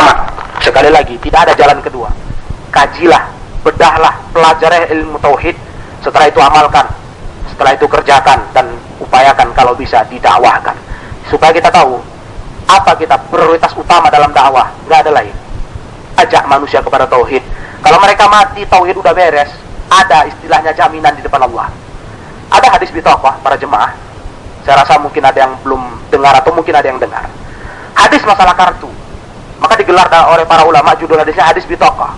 Tamat. Sekali lagi, tidak ada jalan kedua. Kajilah, bedahlah, pelajari ilmu tauhid. Setelah itu amalkan, setelah itu kerjakan, dan upayakan kalau bisa didakwahkan. Supaya kita tahu apa kita prioritas utama dalam dakwah. Gak ada lain. Ajak manusia kepada tauhid. Kalau mereka mati, tauhid udah beres. Ada istilahnya jaminan di depan Allah. Ada hadis bitaqah para jemaah. Saya rasa mungkin ada yang belum dengar atau mungkin ada yang dengar. Hadis masalah kartu. Maka digelar oleh para ulama, judul hadisnya hadis bitaqah.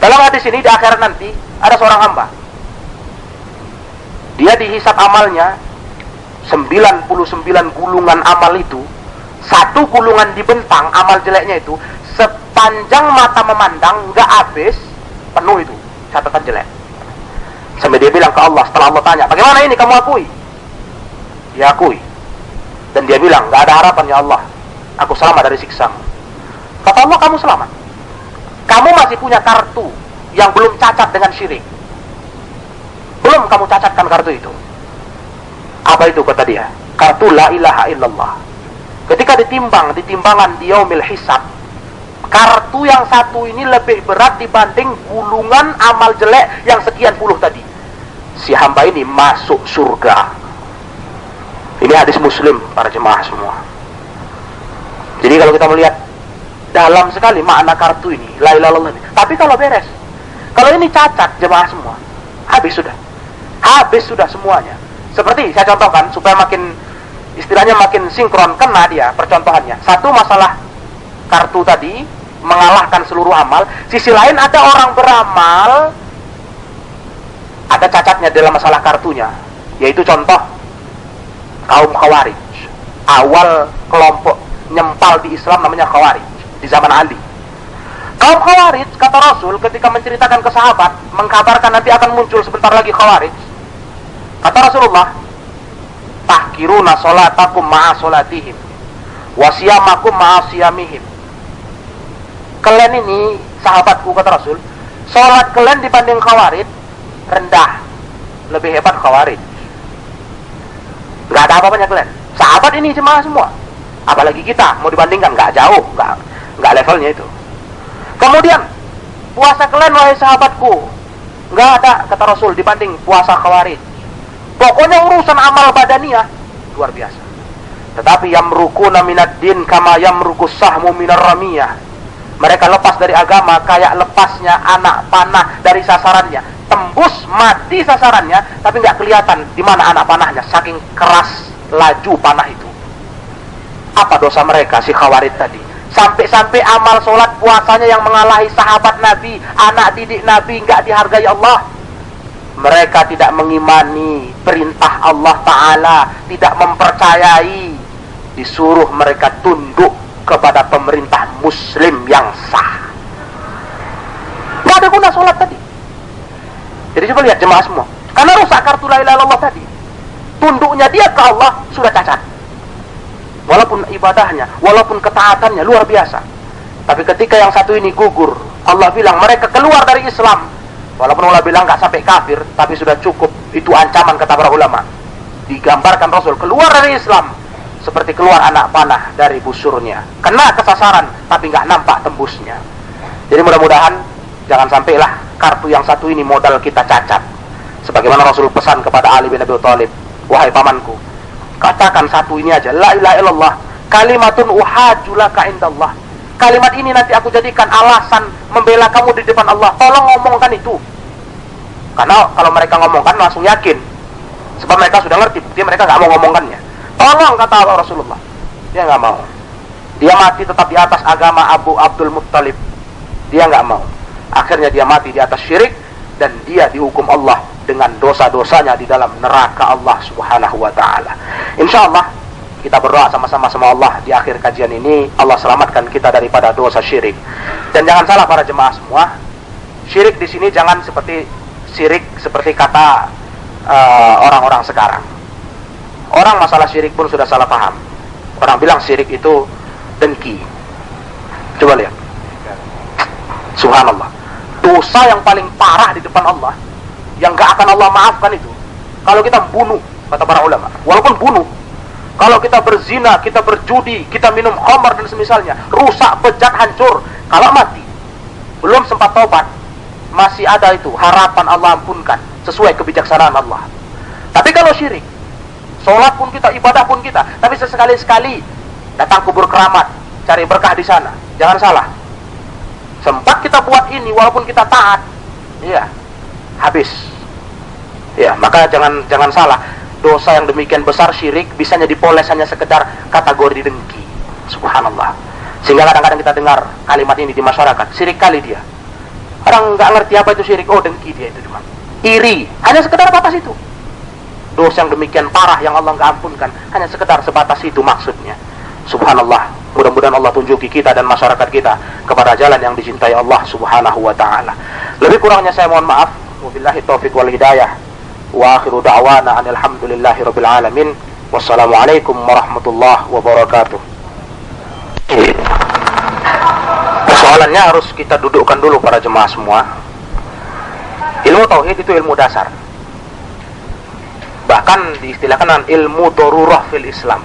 Dalam hadis ini di akhirat nanti ada seorang hamba. Dia dihisap amalnya 99 gulungan amal itu. Satu gulungan dibentang amal jeleknya itu, sepanjang mata memandang nggak habis, penuh itu catatan jelek. Sampai dia bilang ke Allah, setelah Allah tanya, bagaimana ini kamu akui? Dia akui. Dan dia bilang, nggak ada harapan ya Allah, aku selamat dari siksamu. Kata Allah, kamu selamat. Kamu masih punya kartu yang belum cacat dengan syirik. Belum kamu cacatkan kartu itu. Apa itu kata dia? Kartu la ilaha illallah. Ketika ditimbang di timbangan di yaumil hisab, kartu yang satu ini lebih berat dibanding gulungan amal jelek yang sekian puluh tadi. Si hamba ini masuk surga. Ini hadis Muslim para jemaah semua. Jadi kalau kita melihat dalam sekali makna kartu ini, la ilaha illallah ini. Tapi kalau beres, kalau ini cacat jemaah semua, habis sudah. Habis sudah semuanya. Seperti saya contohkan supaya makin istilahnya makin sinkron, kena dia percontohannya. Satu masalah kartu tadi mengalahkan seluruh amal. Sisi lain ada orang beramal, ada cacatnya dalam masalah kartunya. Yaitu contoh kaum Khawarij. Awal kelompok nyempal di Islam namanya Khawarij di zaman Ali. Kaum Khawarij, kata Rasul ketika menceritakan ke sahabat, mengkabarkan nanti akan muncul sebentar lagi Khawarij. Kata Rasulullah, tahkiruna sholatakum ma'a sholatihim wa siyamakum ma'a siyamihim. Kalian ini, sahabatku kata Rasul, sholat kalian dibanding Khawarij rendah, lebih hebat Khawarij. Gak ada apa-apanya kalian. Sahabat ini jemaah semua. Apalagi kita, mau dibandingkan, gak jauh, gak levelnya itu. Kemudian, puasa kalian wahai sahabatku, gak ada kata Rasul dibanding puasa Khawarij. Pokoknya urusan amal badaniyah luar biasa. Tetapi yamrukuna minad din kama yamrukus sahmu minar ramiyah. Mereka lepas dari agama kayak lepasnya anak panah dari sasarannya. Tembus mati sasarannya, tapi nggak kelihatan di mana anak panahnya, saking keras laju panah itu. Apa dosa mereka si Khawarij tadi? Sampai-sampai amal sholat puasanya yang mengalahi sahabat Nabi, anak didik Nabi, nggak dihargai Allah. Mereka tidak mengimani perintah Allah Ta'ala, tidak mempercayai, disuruh mereka tunduk kepada pemerintah muslim yang sah. Tidak ada guna sholat tadi. Jadi coba lihat jemaah semua, karena rusak kartu la ilaha illallah tadi. Tunduknya dia ke Allah sudah cacat. Walaupun ibadahnya, walaupun ketaatannya luar biasa, tapi ketika yang satu ini gugur, Allah bilang mereka keluar dari Islam. Walaupun Allah bilang gak sampai kafir, tapi sudah cukup. Itu ancaman kata para ulama. Digambarkan Rasul keluar dari Islam seperti keluar anak panah dari busurnya. Kena kesasaran, tapi gak nampak tembusnya. Jadi mudah-mudahan jangan sampailah kartu yang satu ini modal kita cacat. Sebagaimana Rasul pesan kepada Ali bin Abi Thalib, wahai pamanku, katakan satu ini aja, la ilaha illallah, kalimatun uhajulaka indallah. Kalimat ini nanti aku jadikan alasan membela kamu di depan Allah. Tolong ngomongkan itu. Karena kalau mereka ngomongkan langsung yakin. Sebab mereka sudah ngerti, bukti mereka gak mau ngomongkannya. Tolong kata Allah Rasulullah. Dia gak mau. Dia mati tetap di atas agama Abu Abdul Muttalib. Dia gak mau. Akhirnya dia mati di atas syirik. Dan dia dihukum Allah dengan dosa-dosanya di dalam neraka Allah Subhanahu wa ta'ala. InsyaAllah kita berdoa sama-sama sama Allah di akhir kajian ini, Allah selamatkan kita daripada dosa syirik. Dan jangan salah para jemaah semua, syirik di sini jangan seperti syirik seperti kata orang-orang sekarang. Orang masalah syirik pun sudah salah paham. Orang bilang syirik itu dengki. Coba lihat. Subhanallah. Dosa yang paling parah di depan Allah, yang gak akan Allah maafkan itu, kalau kita bunuh, kata para ulama. Walaupun bunuh, Kalau kita berzina, kita berjudi, kita minum khamar dan semisalnya, rusak, bejat, hancur. Kalau mati, belum sempat taubat, masih ada itu harapan Allah ampunkan sesuai kebijaksanaan Allah. Tapi kalau syirik, sholat pun kita, ibadah pun kita, tapi sesekali-sekali datang kubur keramat, cari berkah di sana. Jangan salah. Sempat kita buat ini walaupun kita taat, ya, habis. Ya, maka jangan salah. Dosa yang demikian besar syirik bisanya dipoles hanya sekedar kategori dengki. Subhanallah. Sehingga kadang-kadang kita dengar kalimat ini di masyarakat, syirik kali dia. Orang nggak ngerti apa itu syirik, oh dengki dia itu cuma. Iri, hanya sekedar batas itu. Dosa yang demikian parah yang Allah nggak ampunkan, hanya sekedar sebatas itu maksudnya. Subhanallah. Mudah-mudahan Allah tunjuki kita dan masyarakat kita kepada jalan yang dicintai Allah Subhanahu wa ta'ala. Lebih kurangnya saya mohon maaf. Wabillahi taufiq wal hidayah. Wa akhiru da'wana alhamdulillahi rabbil alamin. Wassalamualaikum warahmatullahi wabarakatuh. Persoalannya harus kita dudukkan dulu para jemaah semua. Ilmu tauhid itu ilmu dasar. Bahkan diistilahkan ilmu darurah fil Islam.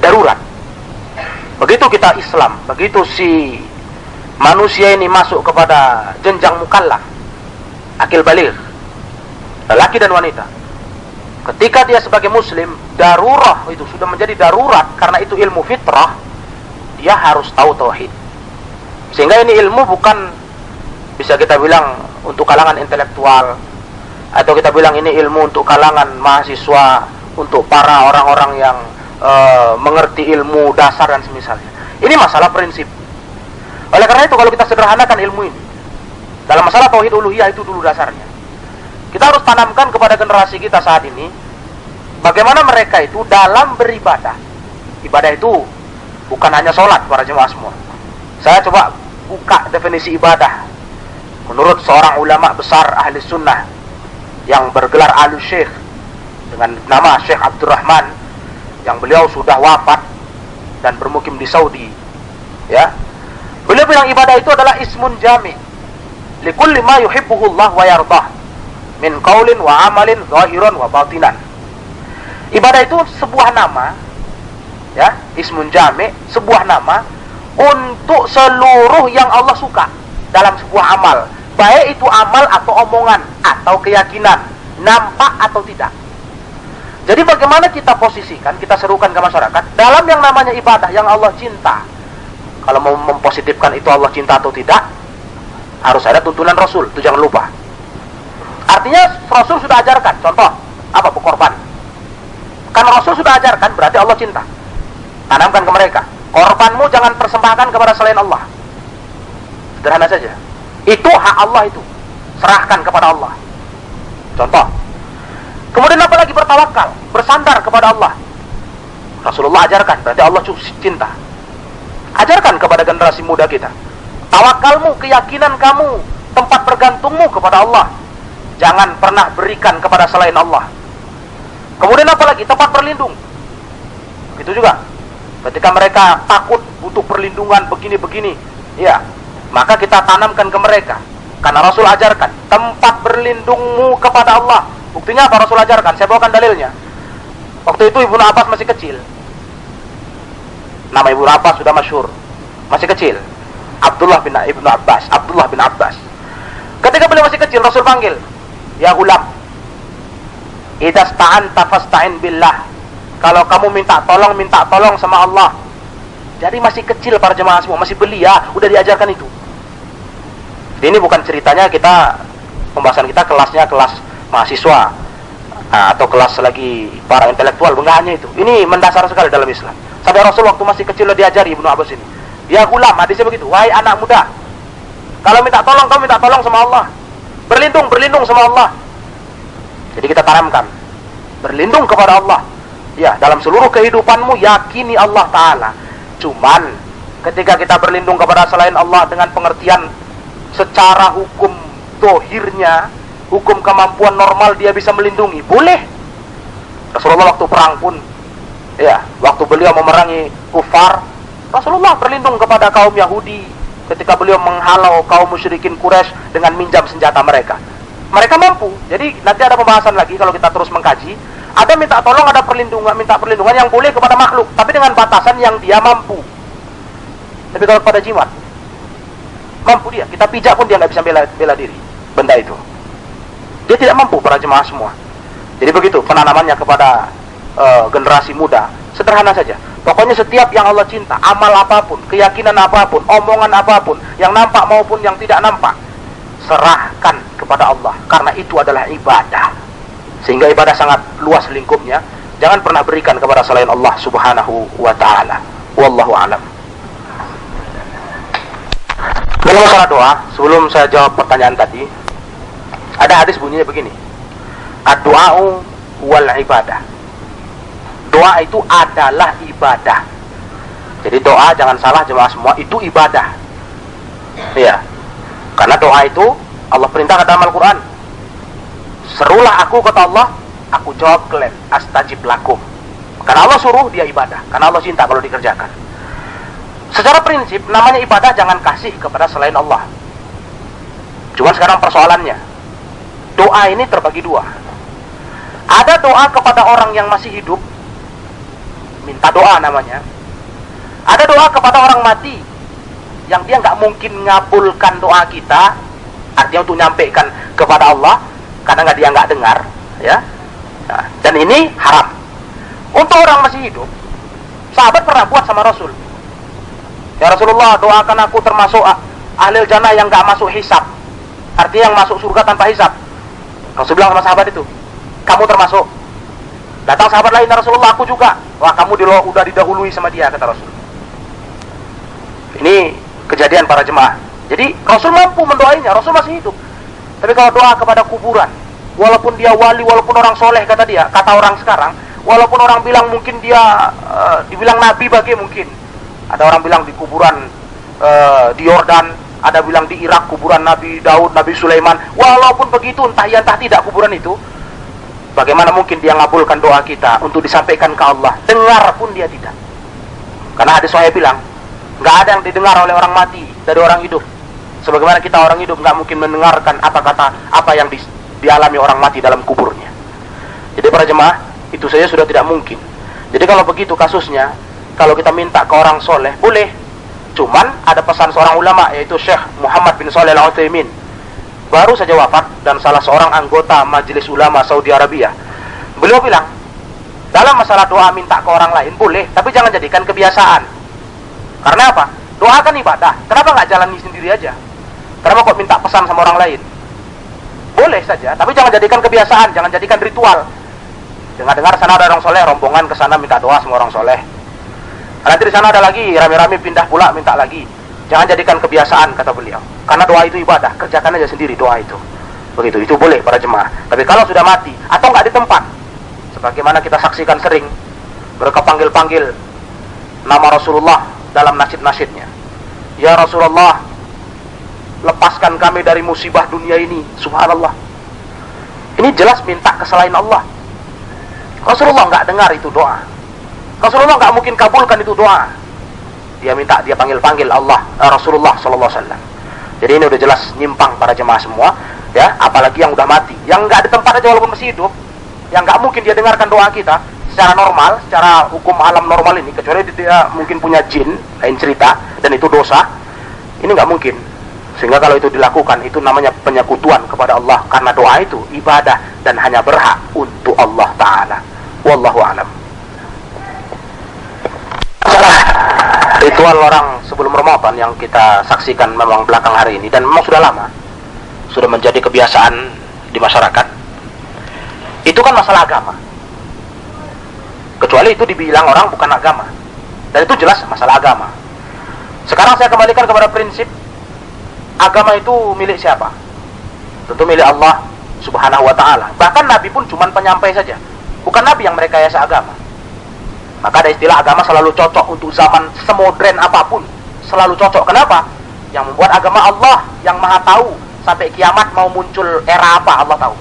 Darurat. Begitu kita Islam, begitu si manusia ini masuk kepada jenjang mukallaf, akil baligh, lelaki dan wanita, ketika dia sebagai muslim, darurah itu sudah menjadi darurat karena itu ilmu fitrah, dia harus tahu tauhid. Sehingga ini ilmu bukan bisa kita bilang untuk kalangan intelektual, atau kita bilang ini ilmu untuk kalangan mahasiswa, untuk para orang-orang yang mengerti ilmu dasar dan semisalnya. Ini masalah prinsip. Oleh karena itu kalau kita sederhanakan ilmu ini, dalam masalah tauhid uluhiyah itu dulu dasarnya. Kita harus tanamkan kepada generasi kita saat ini, bagaimana mereka itu dalam beribadah. Ibadah itu bukan hanya sholat para jemaah semua. Saya coba buka definisi ibadah menurut seorang ulama besar ahli sunnah yang bergelar Alu Syekh dengan nama Syekh Abdurrahman, yang beliau sudah wafat dan bermukim di Saudi, ya. Beliau bilang ibadah itu adalah ismun jami' likulli ma yuhibbuhullah wa yardah min qaulin wa amalin zahiran wa batinan. Ibadah itu sebuah nama, ya, ismun jami', sebuah nama untuk seluruh yang Allah suka dalam sebuah amal, baik itu amal atau omongan atau keyakinan, nampak atau tidak. Jadi bagaimana kita posisikan, kita serukan ke masyarakat dalam yang namanya ibadah yang Allah cinta. Kalau mau mempositifkan itu Allah cinta atau tidak, harus ada tuntunan Rasul, itu jangan lupa. Artinya Rasul sudah ajarkan, contoh, apa berkorban. Kan Rasul sudah ajarkan, berarti Allah cinta. Tanamkan ke mereka, korbanmu jangan persembahkan kepada selain Allah. Sederhana saja. Itu hak Allah itu, serahkan kepada Allah. Contoh. Kemudian apa lagi? Bertawakal, bersandar kepada Allah. Rasulullah ajarkan, berarti Allah cinta. Ajarkan kepada generasi muda kita. Tawakalmu, keyakinan kamu, tempat bergantungmu kepada Allah. Jangan pernah berikan kepada selain Allah. Kemudian apa lagi? Tempat berlindung. Begitu juga. Ketika mereka takut, butuh perlindungan begini-begini, ya, maka kita tanamkan ke mereka. Karena Rasul ajarkan, tempat berlindungmu kepada Allah. Buktinya apa Rasul ajarkan? Saya bawakan dalilnya. Waktu itu Ibnu Abbas masih kecil. Nama Ibnu Abbas sudah masyhur. Masih kecil. Abdullah bin Abbas. Ketika beliau masih kecil, Rasul panggil, "Ya gulam, idza sta'anta fasta'in billah." Kalau kamu minta tolong sama Allah. Jadi masih kecil para jemaah semua, masih belia, udah diajarkan itu. Ini bukan ceritanya kita, pembahasan kita kelasnya kelas mahasiswa atau kelas lagi para intelektual, enggak hanya itu. Ini mendasar sekali dalam Islam. Sampai Rasul waktu masih kecil diajari Ibnu Abbas ini. Ya gulam, hadisnya begitu. Wahai anak muda, kalau minta tolong, kamu minta tolong sama Allah. Berlindung sama Allah. Jadi kita tanamkan berlindung kepada Allah. Ya, dalam seluruh kehidupanmu yakini Allah Ta'ala. Cuman ketika kita berlindung kepada selain Allah dengan pengertian secara hukum dohirnya, hukum kemampuan normal dia bisa melindungi, boleh. Rasulullah waktu perang pun, ya, waktu beliau memerangi kufar, Rasulullah berlindung kepada kaum Yahudi ketika beliau menghalau kaum musyrikin Quraisy dengan minjam senjata mereka. Mereka mampu. Jadi nanti ada pembahasan lagi kalau kita terus mengkaji, Ada minta tolong, ada perlindungan, minta perlindungan yang boleh kepada makhluk, tapi dengan batasan yang dia mampu. Tapi kalau kepada jimat, mampu dia, kita pijak pun dia nggak bisa bela diri benda itu. Dia tidak mampu, para jemaah semua. Jadi begitu penanamannya kepada generasi muda. Sederhana saja. Pokoknya setiap yang Allah cinta, amal apapun, keyakinan apapun, omongan apapun, yang nampak maupun yang tidak nampak, serahkan kepada Allah, karena itu adalah ibadah. Sehingga ibadah sangat luas lingkupnya. Jangan pernah berikan kepada selain Allah subhanahu wa ta'ala. Wallahu a'lam. Dalam masalah doa, sebelum saya jawab pertanyaan tadi, ada hadis bunyinya begini: ad-du'a'u wal ibadah. Doa itu adalah ibadah. Jadi doa, jangan salah jemaah semua, itu ibadah. Iya. Karena doa itu Allah perintahkan dalam Al-Quran. Serulah aku, kata Allah, aku jawab kalian, astajib lakum. Karena Allah suruh, dia ibadah. Karena Allah cinta kalau dikerjakan. Secara prinsip, namanya ibadah jangan kasih kepada selain Allah. Cuma sekarang persoalannya, doa ini terbagi dua. Ada doa kepada orang yang masih hidup, minta doa namanya. Ada doa kepada orang mati, yang dia nggak mungkin ngabulkan doa kita, artinya untuk nyampaikan kepada Allah, karena dia nggak dengar, ya. Nah, dan ini haram. Untuk orang masih hidup, sahabat pernah buat sama Rasul. Ya Rasulullah, doakan aku termasuk ahlil jannah yang nggak masuk hisab, artinya yang masuk surga tanpa hisab. Rasul bilang sama sahabat itu, kamu termasuk. Datang sahabat lain, ya Rasulullah, aku juga. Wah, kamu udah didahului sama dia, kata Rasul. Ini kejadian para jemaah. Jadi Rasul mampu mendoainya, Rasul masih hidup. Tapi kalau doa kepada kuburan, walaupun dia wali, walaupun orang soleh, kata orang sekarang, walaupun orang bilang mungkin dia dibilang nabi bagi mungkin. Ada orang bilang di kuburan di Yordan, ada bilang di Irak kuburan Nabi Daud, Nabi Sulaiman. Walaupun begitu, entah iya entah tidak kuburan itu, bagaimana mungkin dia ngabulkan doa kita untuk disampaikan ke Allah? Dengar pun dia tidak. Karena hadis Sahih bilang, nggak ada yang didengar oleh orang mati dari orang hidup. Sebagaimana kita orang hidup nggak mungkin mendengarkan apa yang dialami orang mati dalam kuburnya. Jadi para jemaah, itu saja sudah tidak mungkin. Jadi kalau begitu kasusnya, kalau kita minta ke orang soleh, boleh. Cuman ada pesan seorang ulama, yaitu Syekh Muhammad bin Shalih Al-Utsaimin, baru saja wafat, dan salah seorang anggota Majelis Ulama Saudi Arabia. Beliau bilang, dalam masalah doa minta ke orang lain boleh, tapi jangan jadikan kebiasaan. Karena apa? Doa kan ibadah. Kenapa nggak jalani sendiri aja? Kenapa kok minta pesan sama orang lain? Boleh saja, tapi jangan jadikan kebiasaan, jangan jadikan ritual. Dengar-dengar sana ada orang soleh, rombongan ke sana minta doa sama orang soleh. Nanti di sana ada lagi, rame-rame pindah pula minta lagi. Jangan jadikan kebiasaan, kata beliau. Karena doa itu ibadah, kerjakan aja sendiri doa itu. Begitu, itu boleh para jemaah. Tapi kalau sudah mati atau nggak di tempat, sebagaimana kita saksikan sering, mereka panggil-panggil nama Rasulullah dalam nasyid-nasyidnya. Ya Rasulullah, lepaskan kami dari musibah dunia ini. Subhanallah. Ini jelas minta ke selain Allah. Rasulullah nggak dengar itu doa. Rasulullah nggak mungkin kabulkan itu doa. Dia minta, dia panggil-panggil Allah, Rasulullah Sallallahu Alaihi Wasallam. Jadi ini udah jelas nyimpang para jemaah semua, ya. Apalagi yang udah mati, yang nggak di tempat aja walaupun masih hidup, yang nggak mungkin dia dengarkan doa kita secara normal, secara hukum alam normal ini, kecuali dia mungkin punya jin, lain cerita, dan itu dosa. Ini nggak mungkin. Sehingga kalau itu dilakukan, itu namanya penyekutuan kepada Allah, karena doa itu ibadah dan hanya berhak untuk Allah Ta'ala. Wallahu a'lam. Ritual orang sebelum Ramadan yang kita saksikan memang belakang hari ini, dan memang sudah lama, sudah menjadi kebiasaan di masyarakat. Itu kan masalah agama, kecuali itu dibilang orang bukan agama, dan itu jelas masalah agama. Sekarang saya kembalikan kepada prinsip agama itu milik siapa? Tentu milik Allah Subhanahu wa ta'ala. Bahkan Nabi pun cuma penyampai saja, bukan Nabi yang merekayasa agama. Maka ada istilah agama selalu cocok untuk zaman semodern apapun, selalu cocok. Kenapa? Yang membuat agama Allah yang maha tahu. Sampai kiamat mau muncul era apa, Allah tahu.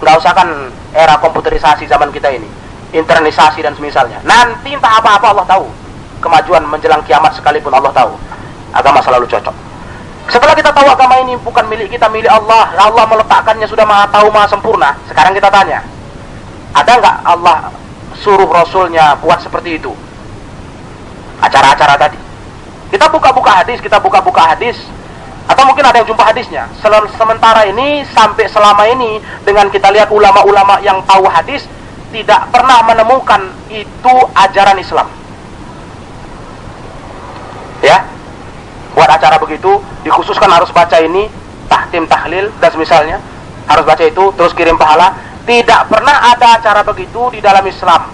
Nggak usah kan era komputerisasi zaman kita ini, internisasi dan semisalnya. Nanti entah apa-apa Allah tahu. Kemajuan menjelang kiamat sekalipun Allah tahu. Agama selalu cocok. Setelah kita tahu agama ini bukan milik kita, milik Allah, Allah meletakkannya sudah maha tahu, maha sempurna. Sekarang kita tanya, Ada nggak Allah suruh Rasulnya buat seperti itu? Acara-acara tadi. Kita buka-buka hadis, atau mungkin ada yang jumpa hadisnya. Sementara ini, sampai selama ini, dengan kita lihat ulama-ulama yang tahu hadis, tidak pernah menemukan itu ajaran Islam. Ya, buat acara begitu, dikhususkan harus baca ini, tahtim, tahlil, dan semisalnya, harus baca itu, terus kirim pahala. Tidak pernah ada acara begitu di dalam Islam.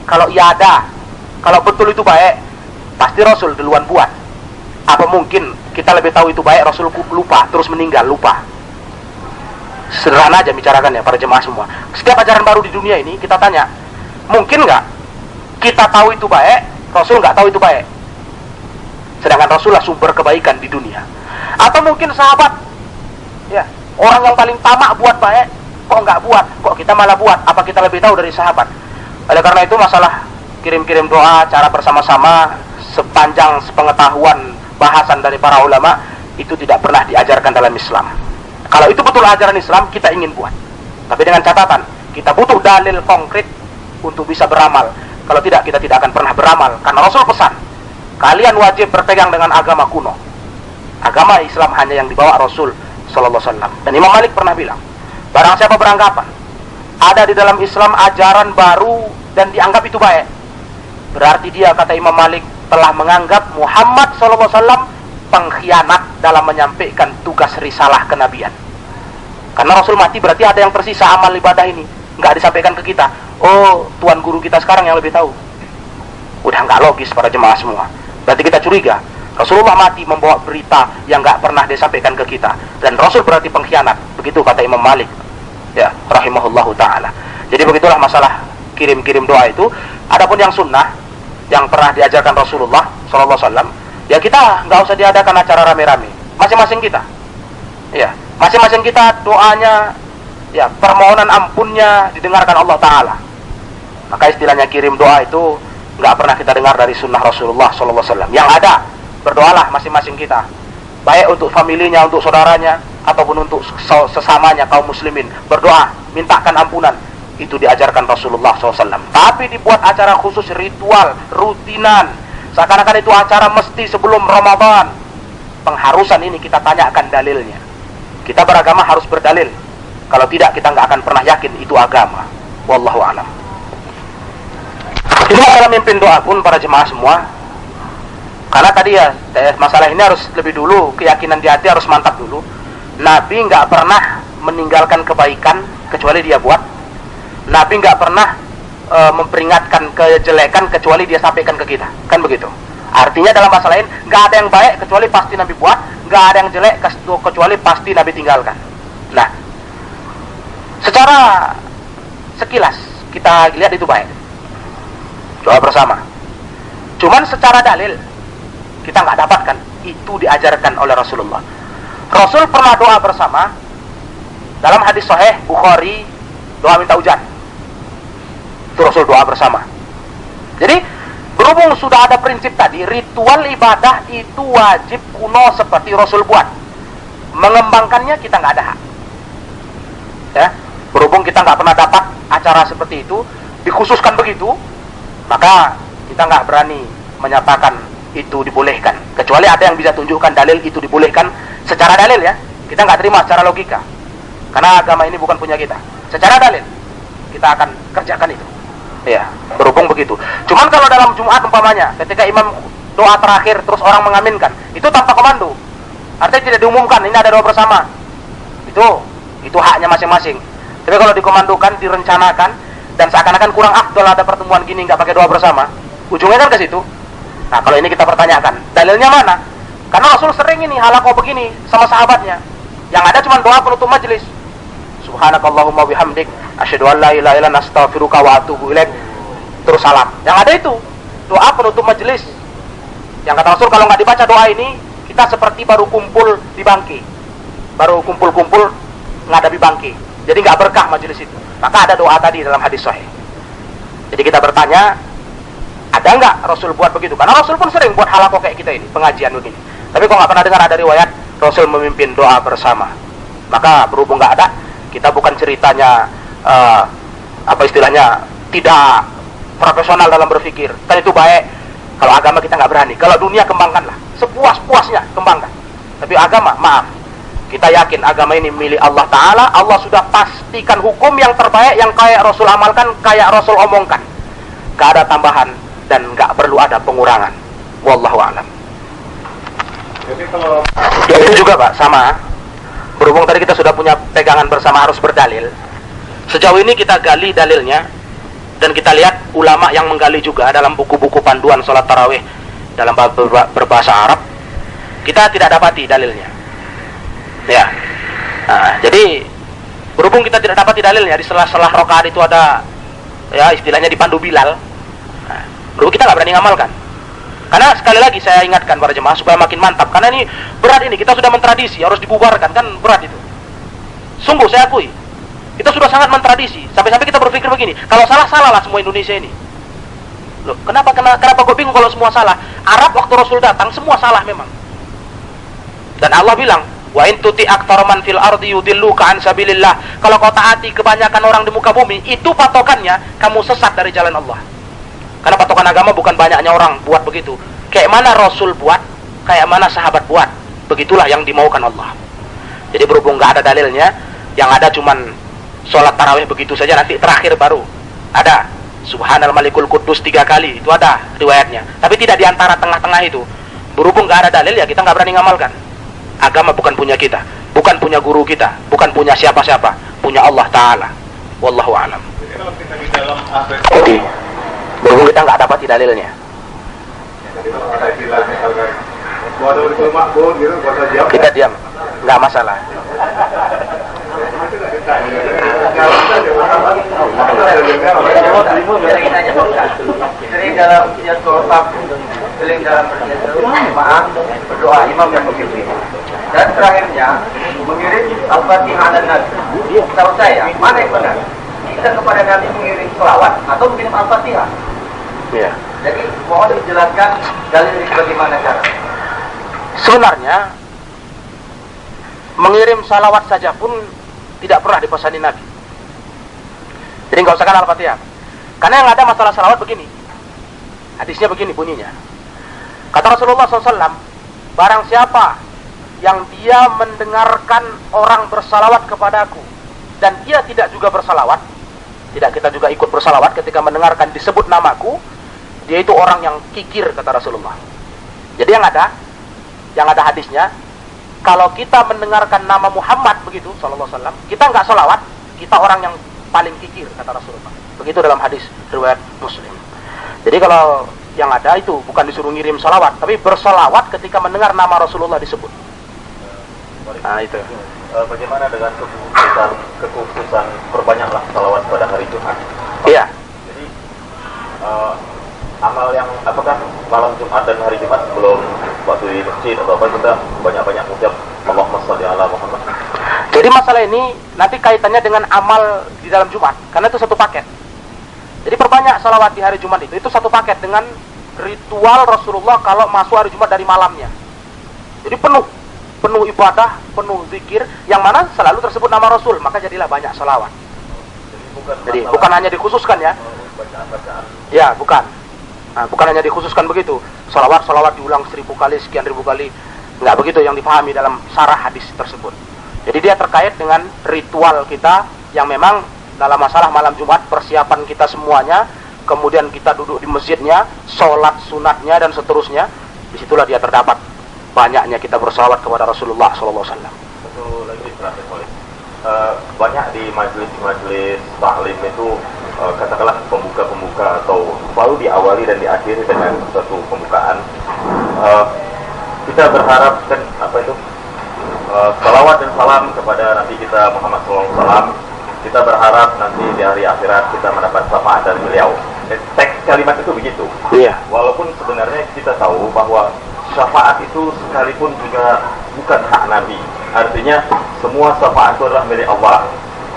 Kalau ia ada, kalau betul itu baik, pasti Rasul duluan buat. Apa mungkin kita lebih tahu itu baik, Rasul lupa, terus meninggal, lupa. Sederhana aja bicarakan ya para jemaah semua. Setiap ajaran baru di dunia ini, kita tanya, mungkin nggak kita tahu itu baik, Rasul nggak tahu itu baik? Sedangkan Rasul lah sumber kebaikan di dunia. Atau mungkin sahabat, ya, orang yang paling tamak buat baik, kok nggak buat, kok kita malah buat? Apa kita lebih tahu dari sahabat? Oleh karena itu, masalah kirim-kirim doa, cara bersama-sama, sepanjang sepengetahuan bahasan dari para ulama, itu tidak pernah diajarkan dalam Islam. Kalau itu betul ajaran Islam, kita ingin buat. Tapi dengan catatan, kita butuh dalil konkret untuk bisa beramal. Kalau tidak, kita tidak akan pernah beramal. Karena Rasul pesan, kalian wajib berpegang dengan agama kuno. Agama Islam hanya yang dibawa Rasul Sallallahu Alaihi Wasallam. Dan Imam Malik pernah bilang, barang siapa beranggapan ada di dalam Islam ajaran baru dan dianggap itu baik, berarti dia, kata Imam Malik, telah menganggap Muhammad Sallallahu Alaihi Wasallam pengkhianat dalam menyampaikan tugas risalah kenabian. Karena Rasul mati, berarti ada yang tersisa amal ibadah ini, nggak disampaikan ke kita. Oh, tuan guru kita sekarang yang lebih tahu. Udah nggak logis para jemaah semua. Berarti kita curiga, Rasulullah mati membawa berita yang nggak pernah disampaikan ke kita, dan Rasul berarti pengkhianat. Begitu kata Imam Malik, ya, rahimahullahu taala. Jadi begitulah masalah kirim-kirim doa itu. Adapun yang sunnah, yang pernah diajarkan Rasulullah Sallallahu Alaihi Wasallam, ya kita nggak usah diadakan acara rame-rame. Masing-masing kita, ya, masing-masing kita doanya, ya, permohonan ampunnya didengarkan Allah Taala. Maka istilahnya kirim doa itu nggak pernah kita dengar dari sunnah Rasulullah Sallallahu Alaihi Wasallam. Yang ada, berdoalah masing-masing kita, baik untuk familinya, untuk saudaranya, ataupun untuk sesamanya kaum muslimin. Berdoa, mintakan ampunan. Itu diajarkan Rasulullah SAW. Tapi dibuat acara khusus, ritual, rutinan, seakan-akan itu acara mesti sebelum Ramadan. Pengharusan ini kita tanyakan dalilnya. Kita beragama harus berdalil. Kalau tidak, kita nggak akan pernah yakin itu agama. Wallahu a'lam. Tidak dalam mimpin doa pun para jemaah semua. Karena tadi ya, masalah ini harus lebih dulu, keyakinan di hati harus mantap dulu. Nabi nggak pernah meninggalkan kebaikan kecuali dia buat. Nabi nggak pernah memperingatkan kejelekan kecuali dia sampaikan ke kita, kan begitu. Artinya dalam masalah ini nggak ada yang baik kecuali pasti Nabi buat, nggak ada yang jelek kecuali pasti Nabi tinggalkan. Nah, secara sekilas kita lihat itu baik, doa bersama. Cuman secara dalil kita nggak dapatkan itu diajarkan oleh Rasulullah. Rasul pernah doa bersama dalam hadis sahih Bukhari, doa minta hujan. Itu Rasul doa bersama. Jadi berhubung sudah ada prinsip tadi, ritual ibadah itu wajib kuno seperti Rasul buat. Mengembangkannya kita nggak ada hak. Ya, berhubung kita nggak pernah dapat acara seperti itu, dikhususkan begitu, maka kita nggak berani menyatakan itu dibolehkan. Kecuali ada yang bisa tunjukkan dalil itu dibolehkan secara dalil, ya. Kita nggak terima secara logika. Karena agama ini bukan punya kita. Secara dalil kita akan kerjakan itu. Ya, berhubung begitu. Cuman kalau dalam Jumat umpamanya, ketika imam doa terakhir terus orang mengaminkan, itu tanpa komando. Artinya tidak diumumkan ini ada doa bersama. Itu haknya masing-masing. Tapi kalau dikomandokan, direncanakan, dan seakan-akan kurang afdol ada pertemuan gini nggak pakai doa bersama, ujungnya kan ke situ. Nah, kalau ini kita pertanyakan, dalilnya mana? Karena Rasul sering ini halaqah begini sama sahabatnya. Yang ada cuma doa penutup majelis. Subhanakallahumma bihamdik, asyhadu an la ilaha illa anta astaghfiruka wa atubu ilaik. Terus salam. Yang ada itu doa penutup majelis. Yang kata Rasul, kalau nggak dibaca doa ini, kita seperti baru kumpul di bangke, baru kumpul-kumpul ngadapi bangke. Jadi nggak berkah majelis itu. Maka ada doa tadi dalam hadis sahih. Jadi kita bertanya, ada nggak Rasul buat begitu? Karena Rasul pun sering buat halaqah kayak kita ini, pengajian begini. Tapi kok nggak pernah dengar ada riwayat Rasul memimpin doa bersama. Maka berhubung nggak ada, kita bukan ceritanya apa istilahnya, tidak profesional dalam berpikir. Kan itu baik. Kalau agama kita nggak berani. Kalau dunia kembangkanlah, sepuas-puasnya kembangkan. Tapi agama, maaf, kita yakin agama ini milik Allah Ta'ala. Allah sudah pastikan hukum yang terbaik, yang kayak Rasul amalkan, kayak Rasul omongkan. Gak ada tambahan dan gak perlu ada pengurangan. Wallahu a'lam. Jadi kalau Ya itu juga Pak, sama. Berhubung tadi kita sudah punya pegangan bersama harus berdalil. Sejauh ini kita gali dalilnya, dan kita lihat ulama yang menggali juga dalam buku-buku panduan sholat tarawih dalam berbahasa Arab. Kita tidak dapati dalilnya. Ya. Nah, jadi berhubung kita tidak dapati dalilnya, di sela-sela rakaat itu ada, ya istilahnya dipandu Bilal. Nah, berhubung kita nggak berani ngamalkan. Karena sekali lagi saya ingatkan para jemaah supaya makin mantap. Karena ini berat, ini kita sudah mentradisi, harus dibubarkan, kan berat itu. Sungguh saya akui, kita sudah sangat mentradisi. Sampai-sampai kita berpikir begini, kalau salah lah semua Indonesia ini. Loh, kenapa gue bingung kalau semua salah? Arab waktu Rasul datang semua salah memang. Dan Allah bilang, wa in tuti aktsara man fil ardi yudilluka an sabilillah. Kalau kau taati kebanyakan orang di muka bumi, itu patokannya kamu sesat dari jalan Allah. Karena patokan agama bukan banyaknya orang buat begitu. Kayak mana Rasul buat, kayak mana sahabat buat, begitulah yang dimaukan Allah. Jadi berhubung nggak ada dalilnya, yang ada cuman sholat tarawih begitu saja, nanti terakhir baru ada Subhanal Malikul Quddus 3 kali, itu ada riwayatnya. Tapi tidak diantara tengah-tengah itu. Berhubung nggak ada dalil, ya kita nggak berani ngamalkan. Agama bukan punya kita, bukan punya guru kita, bukan punya siapa-siapa, punya Allah Ta'ala. Wallahu a'lam. Jadi kalau kita di dalam aspek Jadi berhubung kita nggak dapat dalilnya, jadi kalau ada istilah misalkan waduh itu makbul gitu, bahasa jam kita diam, nggak masalah. Jadi dalam jadwal seling dalam berjemaah berdoa imam yang memimpin, dan terakhirnya mengirim al-fatihah dan nabi. Tahu saya mana yang benar? Kita kepada Nabi mengirim selawat atau mengirim al-fatihah? Ya. Jadi mohon dijelaskan dalil ini bagaimana cara. Sebenarnya mengirim salawat saja pun tidak pernah dipesani Nabi. Jadi nggak usah kan al-fatihah. Karena yang ada masalah salawat begini. Hadisnya begini bunyinya. Kata Rasulullah SAW, barang siapa yang dia mendengarkan orang bersalawat kepadaku dan dia tidak juga bersalawat, tidak kita juga ikut bersalawat ketika mendengarkan disebut namaku, dia itu orang yang kikir, kata Rasulullah. Jadi yang ada hadisnya, kalau kita mendengarkan nama Muhammad begitu, sallallahu alaihi wasallam, kita nggak salawat, kita orang yang paling kikir, kata Rasulullah. Begitu dalam hadis riwayat Muslim. Jadi kalau yang ada itu bukan disuruh ngirim salawat, tapi bersalawat ketika mendengar nama Rasulullah disebut. Nah itu. Bagaimana dengan kekhususan perbanyaklah salawat pada hari Jumat? Iya. Jadi amal yang apakah malam Jumat dan hari Jumat sebelum waktu di masjid atau apa kita banyak-banyak mengucap Allahumma shalli ala Muhammad? Jadi masalah ini nanti kaitannya dengan amal di dalam Jumat, karena itu satu paket. Jadi perbanyak salawat di hari Jumat itu satu paket dengan ritual Rasulullah kalau masuk hari Jumat dari malamnya. Jadi penuh ibadah, penuh zikir, yang mana selalu tersebut nama Rasul, maka jadilah banyak salawat. Jadi bukan hanya dikhususkan ya. Bacaan. Ya, bukan. Nah, bukan hanya dikhususkan begitu. Salawat diulang 1000 kali, sekian ribu kali. Nggak begitu yang dipahami dalam sarah hadis tersebut. Jadi dia terkait dengan ritual kita yang memang dalam masalah malam Jumat, persiapan kita semuanya, kemudian kita duduk di masjidnya, sholat sunatnya dan seterusnya. Disitulah dia terdapat banyaknya kita bersalawat kepada Rasulullah SAW. Satu lagi terakhir boleh. Banyak di majelis taklim itu katakanlah pembuka atau selalu diawali dan diakhiri dengan satu pembukaan. Kita berharap kan salawat dan salam kepada Nabi kita Muhammad SAW. Kita berharap nanti di hari akhirat kita mendapat syafaat dari beliau. Teks kalimat itu begitu. Iya. Walaupun sebenarnya kita tahu bahwa syafaat itu sekalipun juga bukan hak Nabi. Artinya semua syafaat itu adalah milik Allah.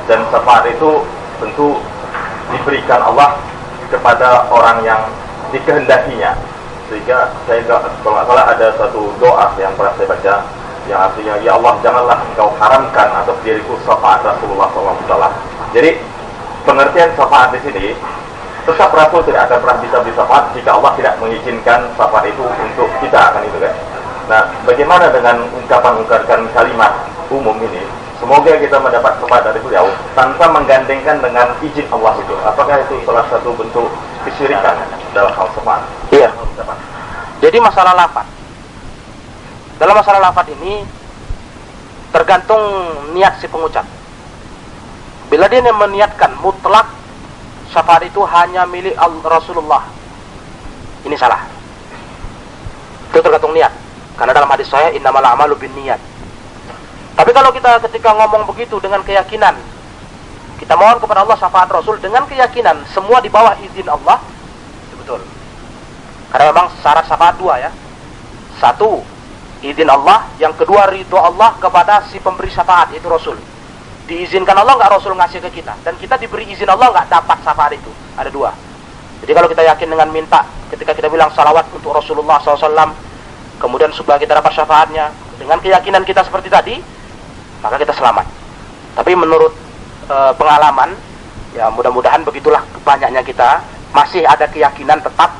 Dan syafaat itu tentu diberikan Allah kepada orang yang dikehendakinya. Sehingga saya kalau nggak salah ada satu doa yang pernah saya baca, yang artinya, ya Allah janganlah engkau haramkan atas diriku syafaat Rasulullah SAW. Jadi pengertian syafaat di sini, tetap Rasul tidak akan pernah bisa beri syafaat jika Allah tidak mengizinkan syafaat itu untuk kita, kan itu kan. Nah, bagaimana dengan ungkapan kalimat umum ini? Semoga kita mendapat syafaat dari beliau tanpa menggandengkan dengan izin Allah itu. Apakah itu salah satu bentuk kesyirikan dalam hal syafaat? Iya. Jadi masalah lafaz. Dalam masalah lafaz ini tergantung niat si pengucap. Bila dia meniatkan mutlak syafaat itu hanya milik Rasulullah, ini salah. Itu tergantung niat. Karena dalam hadis sahih innamal a'malu binniyat. Tapi kalau kita ketika ngomong begitu dengan keyakinan, kita mohon kepada Allah syafaat Rasul dengan keyakinan semua di bawah izin Allah, itu betul. Karena memang syarat syafaat dua ya. Satu, izin Allah. Yang kedua, ridho Allah kepada si pemberi syafaat, yaitu Rasul. Diizinkan Allah nggak Rasul ngasih ke kita, dan kita diberi izin Allah nggak dapat syafaat itu. Ada dua. Jadi kalau kita yakin dengan minta, ketika kita bilang salawat untuk Rasulullah SAW, kemudian supaya kita dapat syafaatnya, dengan keyakinan kita seperti tadi, maka kita selamat. Tapi menurut pengalaman, ya mudah-mudahan begitulah banyaknya kita, masih ada keyakinan tetap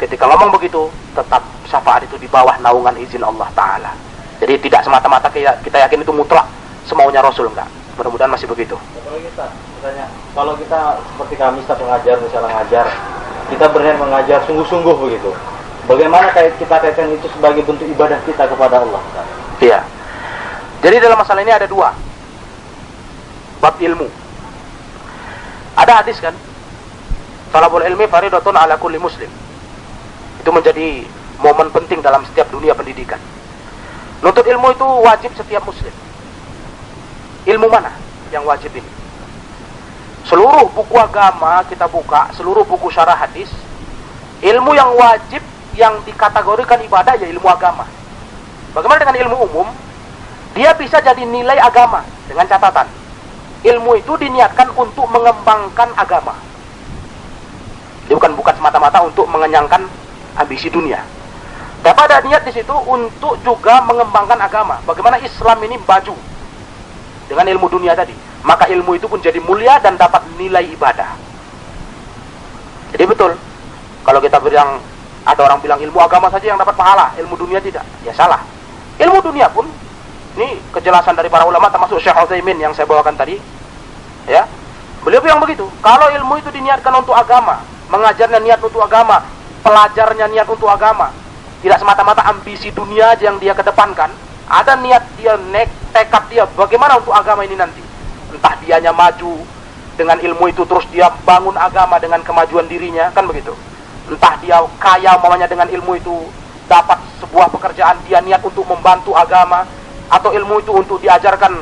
ketika ngomong begitu, tetap syafaat itu di bawah naungan izin Allah Ta'ala. Jadi tidak semata-mata kita yakin itu mutlak semaunya Rasul, enggak. Mudah-mudahan masih begitu. Kalau kita seperti kami pengajar, misalnya ngajar, kita berniat mengajar sungguh-sungguh begitu. Bagaimana kita kaitkan itu sebagai bentuk ibadah kita kepada Allah? Iya. Jadi dalam masalah ini ada dua bab ilmu. Ada hadis kan, talabul ilmi faridatun ala kulli muslim. Itu menjadi momen penting dalam setiap dunia pendidikan. Nuntut ilmu itu wajib setiap muslim. Ilmu mana yang wajib ini? Seluruh buku agama kita buka, seluruh buku syarah hadis, ilmu yang wajib yang dikategorikan ibadah ya ilmu agama. Bagaimana dengan ilmu umum? Dia bisa jadi nilai agama dengan catatan ilmu itu diniatkan untuk mengembangkan agama. Dia bukan semata-mata untuk mengenyangkan ambisi dunia. Tapi ada niat di situ untuk juga mengembangkan agama. Bagaimana Islam ini maju dengan ilmu dunia tadi, maka ilmu itu pun jadi mulia dan dapat nilai ibadah. Jadi betul, kalau kita bilang, ada orang bilang ilmu agama saja yang dapat pahala, ilmu dunia tidak, ya salah. Ilmu dunia pun, ini kejelasan dari para ulama termasuk Syekh Utsaimin yang saya bawakan tadi, ya, beliau bilang begitu. Kalau ilmu itu diniatkan untuk agama, mengajarnya niat untuk agama, pelajarnya niat untuk agama, tidak semata-mata ambisi dunia aja yang dia kedepankan, ada niat dia, tekad dia bagaimana untuk agama ini nanti. Entah dianya maju dengan ilmu itu, terus dia bangun agama dengan kemajuan dirinya, kan begitu. Entah dia kaya umpamanya dengan ilmu itu, dapat sebuah pekerjaan, dia niat untuk membantu agama, atau ilmu itu untuk diajarkan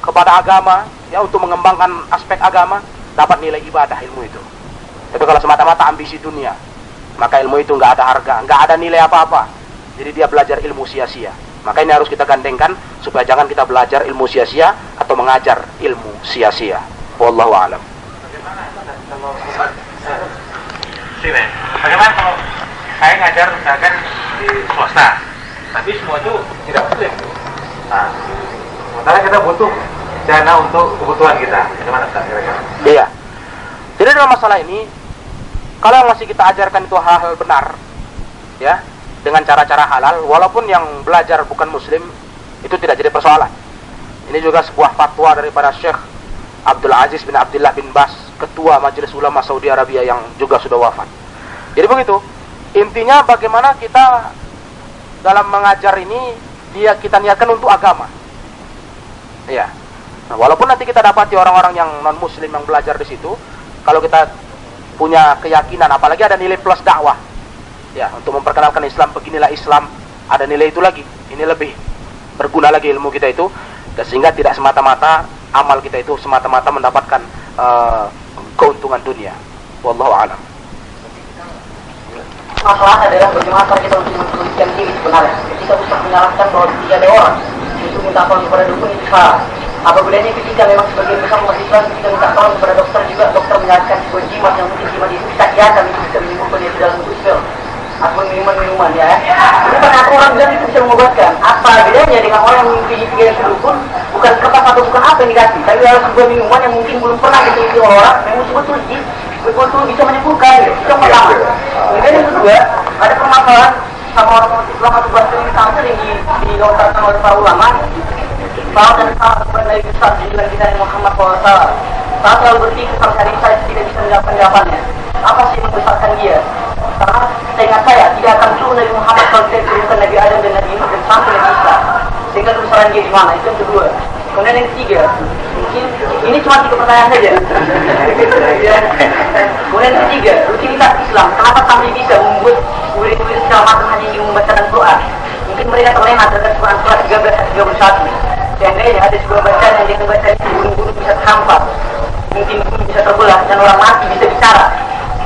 kepada agama, ya untuk mengembangkan aspek agama, dapat nilai ibadah ilmu itu. Tapi kalau semata-mata ambisi dunia, maka ilmu itu nggak ada harga, nggak ada nilai apa-apa. Jadi dia belajar ilmu sia-sia. Maka ini harus kita gandengkan supaya jangan kita belajar ilmu sia-sia atau mengajar ilmu sia-sia. Wallahu a'lam. Bagaimana kalau saya ngajar misalkan di swasta, tapi semua itu tidak muslim. Nah, sementara kita butuh dana untuk kebutuhan kita. Bagaimana kira-kira? Iya. Jadi dalam masalah ini, kalau masih kita ajarkan itu hal-hal benar, ya, dengan cara-cara halal, walaupun yang belajar bukan muslim, itu tidak jadi persoalan. Ini juga sebuah fatwa daripada Syekh Abdul Aziz bin Abdullah bin Bas, ketua Majelis Ulama Saudi Arabia yang juga sudah wafat. Jadi begitu. Intinya bagaimana kita dalam mengajar ini, kita niatkan untuk agama. Ya. Nah, walaupun nanti kita dapati orang-orang yang non muslim yang belajar di situ, kalau kita punya keyakinan, apalagi ada nilai plus dakwah, ya, untuk memperkenalkan Islam, beginilah Islam, ada nilai itu lagi, ini lebih berguna lagi ilmu kita itu, dan sehingga tidak semata-mata amal kita itu semata-mata mendapatkan keuntungan dunia. Wallahu a'lam. Masalah adalah bagaimana cara kita untuk mensucikan diri sebenarnya. Ketika Ustaz menyalahkan bahwa tidak ada orang untuk minta tolong kepada dukun, itu salah. Apabila ini ketika memang sebagian besar umat Islam kita minta tolong kepada dokter juga, dokter menyarankan sebuah jimat yang mungkin jimat itu kita kiasan itu bisa menyembuhkan itu dalam bentuk pil atau minuman-minuman, ya. Ini pada orang bilang itu bisa mengobatkan. Apa apa bedanya dengan orang yang mimpi pikiran dukun? Bukan kertas atau bukan apa yang dikasih, tapi dalam sebuah minuman yang mungkin belum pernah diminum orang, yang betul-betul bisa menyembuhkan. Itu yang pertama. Kemudian yang kedua, ada permasalahan sama orang Islam atau bahasa ini sangat sering dilontarkan oleh para ulama. Salah dan salah kepada Nabi besar dengan kita Muhammad SAW. Saya selalu berpikir sampai hari ini saya tidak bisa menjawab jawabannya. Apa sih yang membesarkan dia? Karena seingat saya tidak akan turun Nabi Muhammad kalau tidak turunkan Nabi Adam dan Nabi Nuh dan sampai Nabi Isa. Sehingga kebesaran dia di mana? Itu yang kedua. Kemudian yang ketiga, mungkin ini cuma 3 pertanyaan saja. Kemudian yang ketiga, rutinitas Islam. Kenapa sampai bisa membuat murid-murid segala macam hanya ingin membaca Al-Quran? Mungkin mereka terlena terhadap Quran surat 13-31. Seandainya ada sebuah bacaan yang dia membaca itu gunung-gunung bisa terhampar, mungkin gunung bisa terbelah dan orang mati bisa bicara.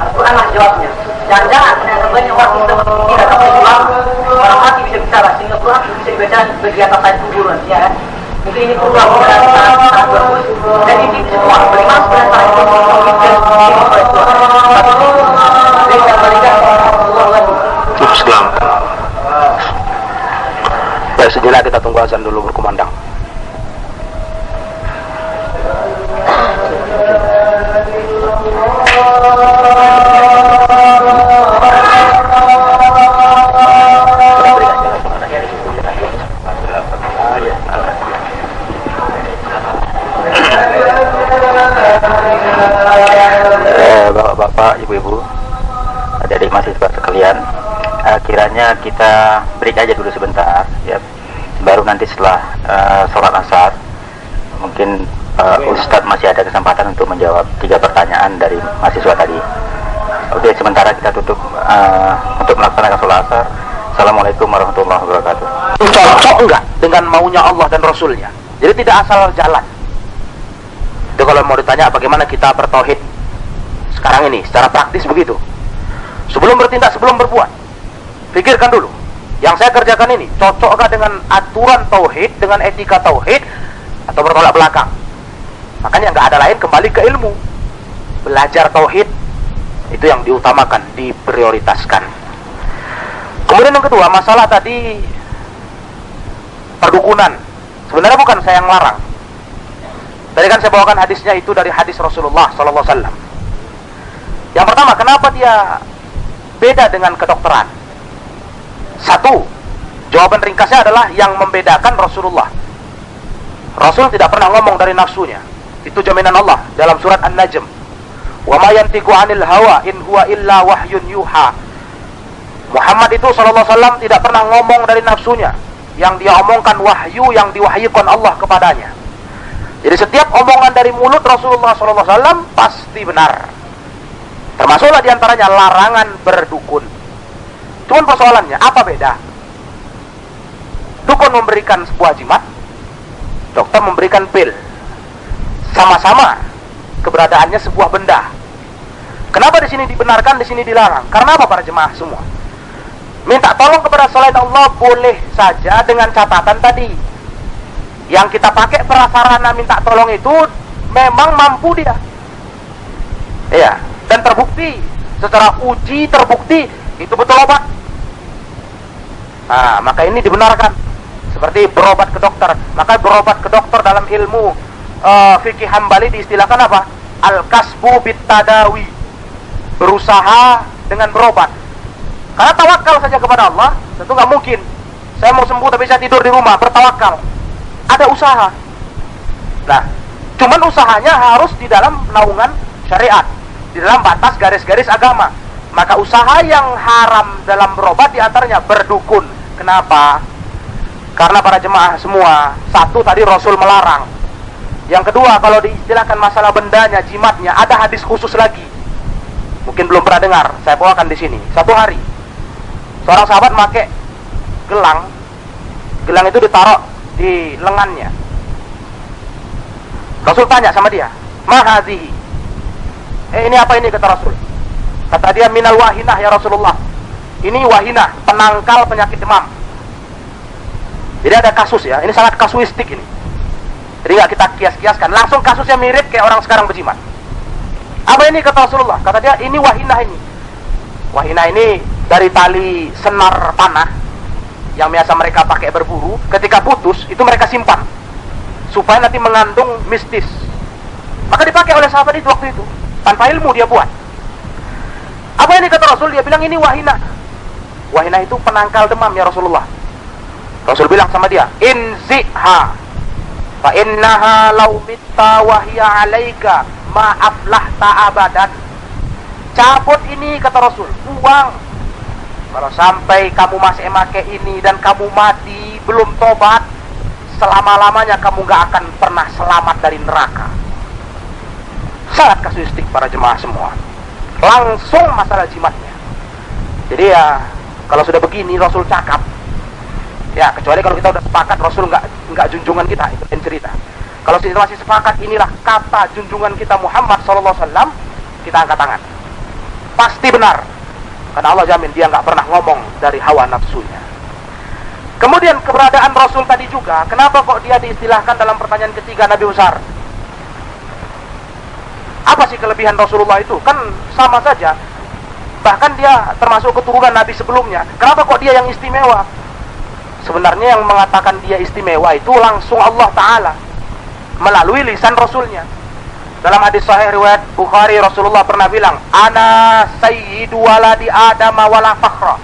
Al-Quran lah jawabnya. Jangan-jangan ternyata banyak orang yang tidak dapat bilang orang mati bisa bicara sehingga Quran bisa dibaca bagi atas ayat kuburan, ya kan? Mungkin ini perlu lakukan sangat bagus dan ini semua bagaimana sebenarnya cara itu mengkomunikasikan ini oleh Tuhan. Jadi kita berikan Allah lagi. Cukup segelam. Baik, sejenak kita tunggu azan dulu berkumandang. Bapak-bapak, ibu-ibu, adik-adik mahasiswa sekalian, kiranya kita break aja dulu sebentar, ya. Baru nanti setelah sholat asar, mungkin Ustadz masih ada kesempatan untuk menjawab 3 pertanyaan dari mahasiswa tadi. Oke, sementara kita tutup untuk melaksanakan sholat asar. Assalamualaikum warahmatullahi wabarakatuh. Cocok enggak dengan maunya Allah dan Rasulnya? Jadi tidak asal jalan. Itu kalau mau ditanya bagaimana kita bertauhid sekarang ini secara praktis begitu. Sebelum bertindak, sebelum berbuat, pikirkan dulu. Yang saya kerjakan ini cocokkah dengan aturan tauhid, dengan etika tauhid, atau bertolak belakang? Makanya nggak ada lain kembali ke ilmu. Belajar tauhid itu yang diutamakan, diprioritaskan. Kemudian yang kedua, masalah tadi perdukunan. Sebenarnya bukan saya yang larang. Tadi kan saya bawakan hadisnya itu dari hadis Rasulullah SAW. Yang pertama, kenapa dia beda dengan kedokteran? Satu, jawaban ringkasnya adalah yang membedakan Rasulullah. Rasul tidak pernah ngomong dari nafsunya. Itu jaminan Allah dalam surat An-Najm. Wa ma yantiqu 'anil hawa in huwa illa wahyun yuha. Muhammad itu sallallahu alaihi wasallam tidak pernah ngomong dari nafsunya. Yang dia omongkan wahyu yang diwahyukan Allah kepadanya. Jadi setiap omongan dari mulut Rasulullah sallallahu alaihi wasallam pasti benar. Termasuklah diantaranya larangan berdukun. Cuman persoalannya, apa beda? Dukun memberikan sebuah jimat, dokter memberikan pil. Sama-sama keberadaannya sebuah benda. Kenapa di sini dibenarkan, di sini dilarang? Karena apa para jemaah semua? Minta tolong kepada selain Allah boleh saja dengan catatan tadi. Yang kita pakai prasarana minta tolong itu memang mampu dia. Iya, dan terbukti secara uji terbukti itu betul obat. Nah, maka ini dibenarkan. Seperti berobat ke dokter. Maka berobat ke dokter dalam ilmu fikih Hambali diistilahkan apa? Al-kasbu bit-tadawi. Berusaha dengan berobat. Karena tawakal saja kepada Allah, tentu nggak mungkin. Saya mau sembuh tapi saya tidur di rumah, bertawakal. Ada usaha. Nah, cuman usahanya harus di dalam naungan syariat, di dalam batas garis-garis agama. Maka usaha yang haram dalam berobat diantaranya berdukun. Kenapa? Karena para jemaah semua, satu tadi Rasul melarang. Yang kedua, kalau diistilahkan masalah bendanya, jimatnya, ada hadis khusus lagi. Mungkin belum pernah dengar, saya bawakan di sini. Satu hari, seorang sahabat pakai gelang. Gelang itu ditaruh di lengannya. Rasul tanya sama dia, "Ma hadhihi?" Ini apa ini, kata Rasul. Kata dia, "Minal wahinah ya Rasulullah." Ini wahinah, penangkal penyakit demam. Jadi ada kasus ya, ini sangat kasuistik ini. Jadi nggak kita kias-kiaskan, langsung kasusnya mirip kayak orang sekarang berjimat. Apa ini, kata Rasulullah? Kata dia, ini wahinah ini. Wahinah ini dari tali senar panah yang biasa mereka pakai berburu, ketika putus itu mereka simpan supaya nanti mengandung mistis. Maka dipakai oleh sahabat itu waktu itu, tanpa ilmu dia buat. Apa ini kata Rasul? Dia bilang ini wahina. Wahina itu penangkal demam ya Rasulullah. Rasul bilang sama dia, inziha fa innaha law mitta wa hiya 'alaika ma aflahta abadan. Cabut ini kata Rasul, buang. Kalau sampai kamu masih memakai ini dan kamu mati belum tobat, selama-lamanya kamu gak akan pernah selamat dari neraka. Sangat kasuistik para jemaah semua. Langsung masalah jimatnya. Jadi ya, kalau sudah begini Rasul cakap. Ya, kecuali kalau kita udah sepakat Rasul nggak junjungan kita, itu lain cerita. Kalau kita masih sepakat inilah kata junjungan kita Muhammad SAW, kita angkat tangan. Pasti benar. Karena Allah jamin dia nggak pernah ngomong dari hawa nafsunya. Kemudian keberadaan Rasul tadi juga, kenapa kok dia diistilahkan dalam pertanyaan ketiga Nabi besar? Apa sih kelebihan Rasulullah itu? Kan sama saja. Bahkan dia termasuk keturunan Nabi sebelumnya. Kenapa kok dia yang istimewa? Sebenarnya yang mengatakan dia istimewa itu langsung Allah Ta'ala melalui lisan Rasulnya. Dalam hadis sahih riwayat Bukhari, Rasulullah pernah bilang, ana sayyidu waladi Adam wala fakhra.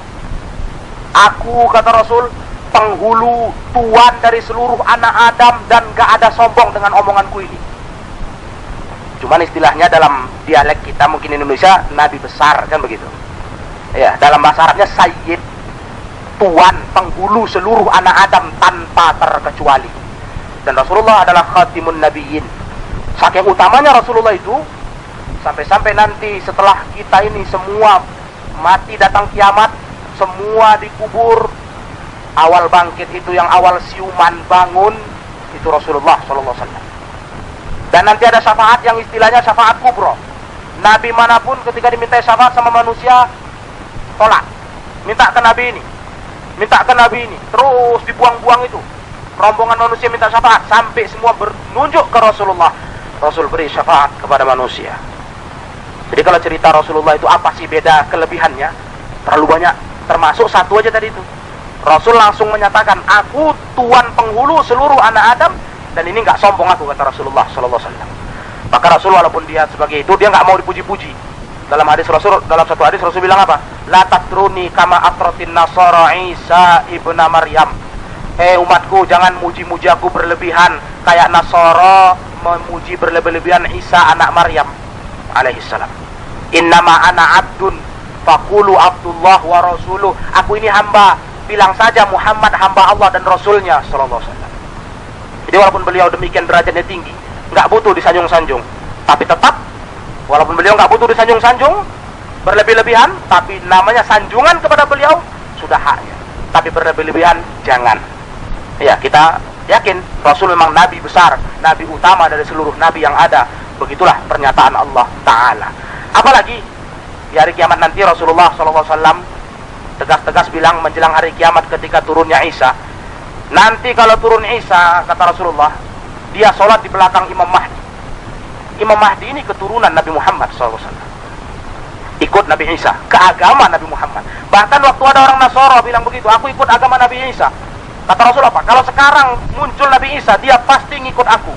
Aku, kata Rasul, penghulu tuan dari seluruh anak Adam dan gak ada sombong dengan omonganku ini. Cuman istilahnya dalam dialek kita mungkin Indonesia, Nabi besar, kan begitu. Ya, dalam bahasa Arabnya sayyid, tuan, penghulu seluruh anak Adam tanpa terkecuali. Dan Rasulullah adalah khatimun nabiyyin. Saking utamanya Rasulullah itu, sampai-sampai nanti setelah kita ini semua mati datang kiamat, semua dikubur, awal bangkit itu yang awal siuman bangun, itu Rasulullah SAW. Dan nanti ada syafaat yang istilahnya syafaat kubro. Nabi manapun ketika diminta syafaat sama manusia, tolak. Minta ke Nabi ini, minta ke Nabi ini, terus dibuang-buang itu. Rombongan manusia minta syafaat, sampai semua menunjuk ke Rasulullah. Rasul beri syafaat kepada manusia. Jadi kalau cerita Rasulullah itu apa sih beda kelebihannya? Terlalu banyak. Termasuk satu aja tadi itu. Rasul langsung menyatakan, aku tuan penghulu seluruh anak Adam, dan ini nggak sombong aku, kata Rasulullah SAW. Maka Rasul walaupun dia sebagai itu, dia nggak mau dipuji-puji. Dalam satu hadis Rasul bilang apa? La tatruni kama atratin nasara Isa ibna Maryam. Umatku, jangan muji-muji aku berlebihan kayak Nasara memuji berlebihan Isa anak Maryam alaihissalam. Innama ana abdun faqulu Abdullah wa rasuluh. Aku ini hamba, bilang saja Muhammad hamba Allah dan Rasulnya sallallahu alaihi wasallam. Jadi walaupun beliau demikian derajatnya tinggi, nggak butuh disanjung-sanjung, tapi tetap walaupun beliau nggak butuh disanjung-sanjung berlebih-lebihan, tapi namanya sanjungan kepada beliau sudah haknya. Tapi berlebih-lebihan jangan. Ya, kita yakin Rasul memang Nabi besar, Nabi utama dari seluruh Nabi yang ada. Begitulah pernyataan Allah Ta'ala. Apalagi di hari kiamat nanti Rasulullah SAW tegas-tegas bilang menjelang hari kiamat ketika turunnya Isa. Nanti kalau turun Isa, kata Rasulullah, dia sholat di belakang Imam Mahdi. Imam Mahdi ini keturunan Nabi Muhammad SAW. Ikut Nabi Isa, ke agama Nabi Muhammad. Bahkan waktu ada orang Nasara bilang begitu, aku ikut agama Nabi Isa. Kata Rasul apa? Kalau sekarang muncul Nabi Isa, dia pasti ngikut aku.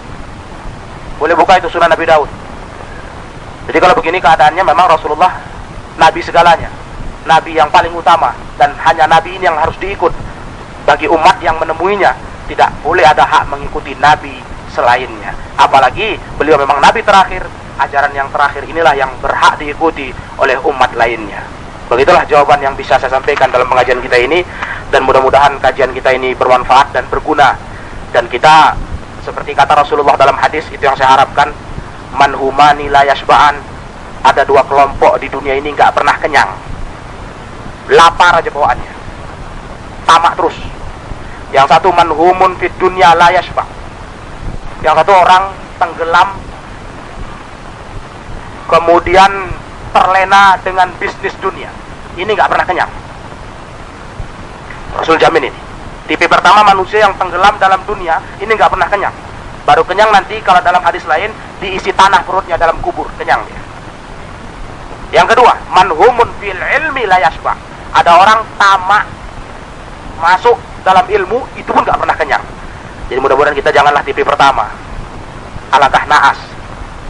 Boleh buka itu Sunan Nabi Daud. Jadi kalau begini keadaannya memang Rasulullah Nabi segalanya, Nabi yang paling utama, dan hanya Nabi ini yang harus diikut. Bagi umat yang menemuinya, tidak boleh ada hak mengikuti Nabi selainnya. Apalagi beliau memang Nabi terakhir, ajaran yang terakhir inilah yang berhak diikuti oleh umat lainnya. Begitulah jawaban yang bisa saya sampaikan dalam pengajian kita ini, dan mudah-mudahan kajian kita ini bermanfaat dan berguna. Dan kita seperti kata Rasulullah dalam hadis, itu yang saya harapkan, manhumani la yashba'an. Ada dua kelompok di dunia ini nggak pernah kenyang, lapar aja bawaannya, tamak terus. Yang satu manhumun fid dunya la yashba'. Yang satu orang tenggelam kemudian terlena dengan bisnis dunia, ini nggak pernah kenyang. Rasul jamin ini. Tipe pertama manusia yang tenggelam dalam dunia, ini nggak pernah kenyang. Baru kenyang nanti kalau dalam hadis lain diisi tanah perutnya dalam kubur, kenyang dia. Yang kedua, manhumun fil ilmi la yashba'. Ada orang tamak masuk dalam ilmu itu pun nggak pernah kenyang. Jadi mudah-mudahan kita janganlah tipe pertama. Alangkah naas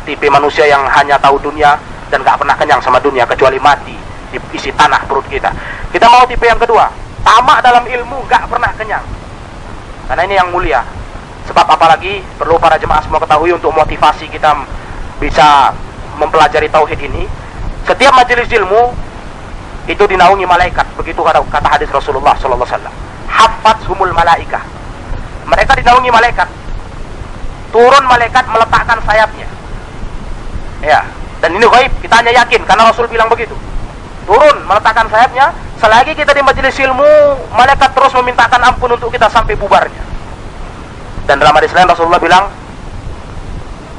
tipe manusia yang hanya tahu dunia dan nggak pernah kenyang sama dunia kecuali mati diisi tanah perut kita. Kita mau tipe yang kedua, tamak dalam ilmu nggak pernah kenyang. Karena ini yang mulia. Sebab apalagi perlu para jemaah semua ketahui untuk motivasi kita bisa mempelajari tauhid ini. Setiap majelis ilmu itu dinaungi malaikat, begitu kata hadis Rasulullah sallallahu alaihi wasallam. Hafatzhumul malaikah. Mereka dinaungi malaikat. Turun malaikat meletakkan sayapnya. Ya, dan ini gaib, kita hanya yakin karena Rasul bilang begitu. Turun meletakkan sayapnya, selagi kita di majelis ilmu, malaikat terus memintakan ampun untuk kita sampai bubarnya. Dan dalam hadis lain Rasulullah bilang,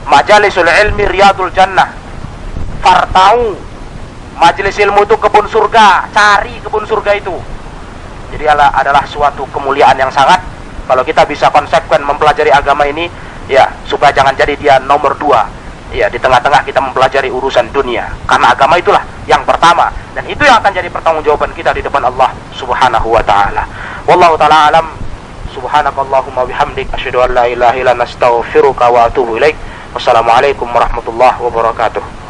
majalisul ilmi riyadul jannah. Fartau, majelis ilmu itu kebun surga, cari kebun surga itu. Jadi adalah suatu kemuliaan yang sangat. Kalau kita bisa konsepkan mempelajari agama ini, ya supaya jangan jadi dia nomor 2. Ya, di tengah-tengah kita mempelajari urusan dunia. Karena agama itulah yang pertama, dan itu yang akan jadi pertanggungjawaban kita di depan Allah Subhanahu wa taala. Wallahu taala alam. Subhanakallahumma bihamdik asyhadu an la ilaha illa anta astaghfiruka wa atubu ilaik. Wassalamualaikum warahmatullahi wabarakatuh.